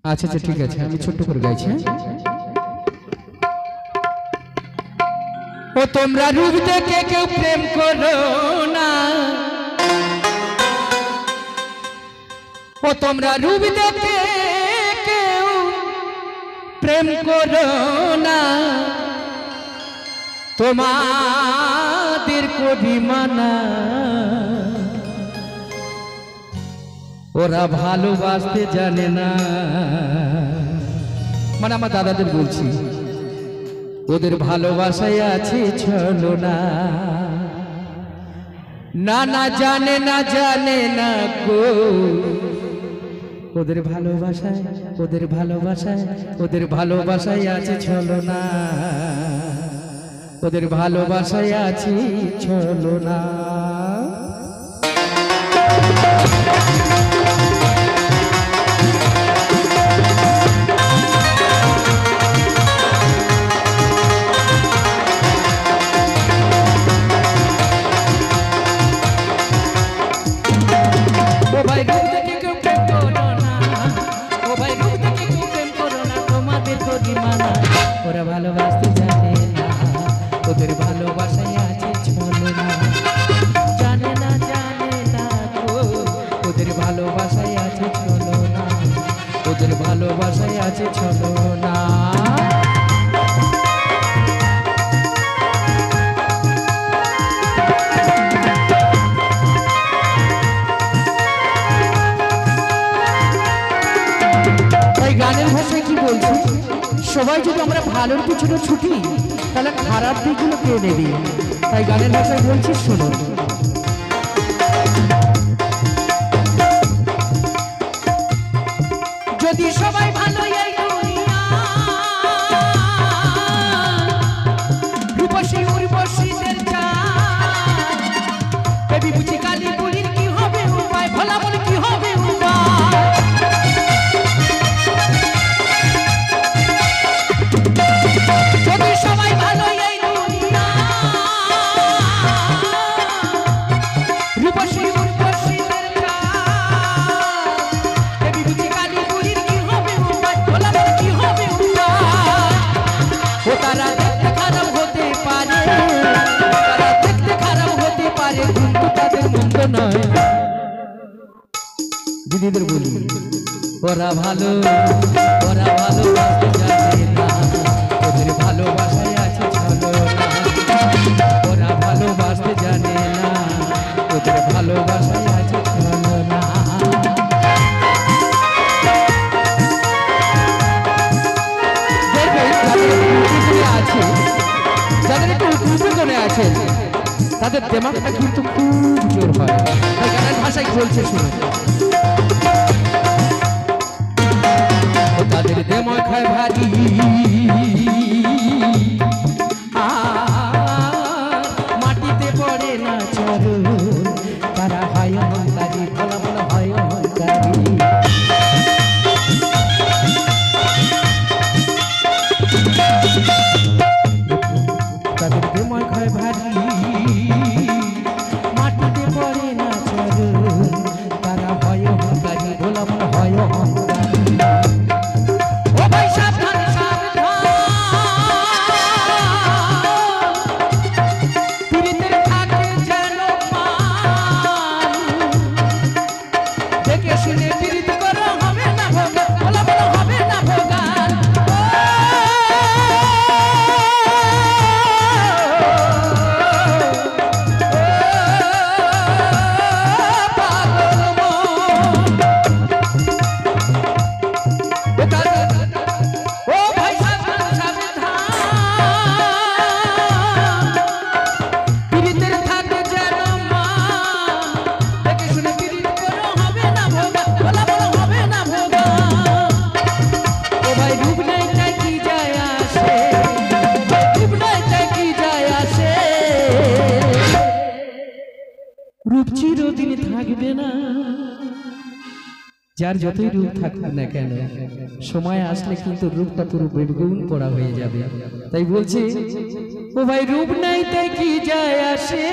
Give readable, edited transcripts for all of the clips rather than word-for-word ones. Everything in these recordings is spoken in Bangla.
আচ্ছা আচ্ছা ঠিক আছে, আমি ছোট্ট করে গাইছি। ও তোমরা রূপ দেখে কেউ প্রেম করো না, ও তোমরা রূপ দেখে কেউ প্রেম করো না, তোমাদের করি মানা। ওরা ভালোবাসতে জানে না, মানে আমার দাদাদের বলছি, ওদের ভালোবাসায় আছে ছলনা। না না জানে না, জানে না গো, ওদের ভালোবাসায়, ওদের ভালোবাসায়, ওদের ভালোবাসায় আছে ছলনা, ওদের ভালোবাসায় আছে ছলনা। ও ভাই রূপ দেখে কেউ প্রেম করো না, ও ভাই রূপ দেখে কেউ প্রেম করো না, তোমাদের করি মানা। ওরা ভালোবাসতে জানে না, ওদের ভালোবাসায় আছে ছলনা। জানে না, জানে না গো, ওদের ভালোবাসায় আছে ছলনা, ওদের ভালোবাসায় আছে ছলনা। গানের ভাষায় কি বলছি, সবাই যদি আমরা ভালোর পিছনে ছুটি তাহলে খারাপ দিকগুলো কে নেবে, তাই গানের ভাষায় বলছি শোনো। যদি সবাই ভালো এই দুনিয়া, রূপসী উর্বশীদের চায়, দেবী বুঝি কালী বুড়ির কি হবে উপায়, ভোলা বলে কি হবে উপায়। যদি সবাই ভালো এই দুনিয়া, রূপসী উর্বশীদের চায়, দেবী বুঝি কালী বুড়ির কি হবে উপায়, ভোলা বলে কি হবে উপায়। ও তারা দেখতে খারাপ হতে পারে, তারা দেখতে খারাপ হতে পারে, কিন্তু তাদের মন্দ নয়। দিদিদের বলি ওরা ভালো, ওরা ভালোবাসতে জানে না, ওদের ভালোবাসায় আছে ছলনা। ওরা ভালোবাসতে জানে না, ওদের ভালোবাসায় আছে ছলনা। আছে যাদের একটু উদ্দীপনে আছে, তাদের দেমাগটা কিন্তু খুব জোর হয়, তাই গানের ভাষায় বলছে শুনে। তাদের দেমাগ হয় ভারী, মাটিতে পড়ে না চরণ, তারা হয় অহংকারী, বলা বলা হয় অহংকারী। তাদের দেমাগ হয় ভারী, মাটিতে পড়ে না চরণ, তারা হয় অহংকারী, বলা বলা হয় অহংকারী। ও ভাই সাবধান সাবধান, পীড়িতের থাকে যেন মান, দেখে শুনে পীড়িত করো হবে না ভোগান, বলা বলা হবে না ভোগান। রূপ চিরদিন থাকবে না, যার যতই রূপ থাকুক না কেন, সময় আসলে কিন্তু রূপটা পুরো বেগুন পড়া হয়ে যাবে। তাই বলছি ও ভাই রূপ নাই তাই কি যায় আসে,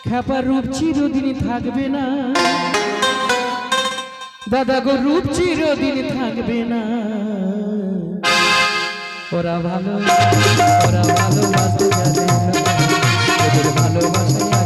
খ্যাপার রূপ চিরদিন থাকবে না, দাদা গো রূপ চিরদিন থাকবে না, ওরা ভালোবাসতে জানে না, ওদের ভালোবাসায়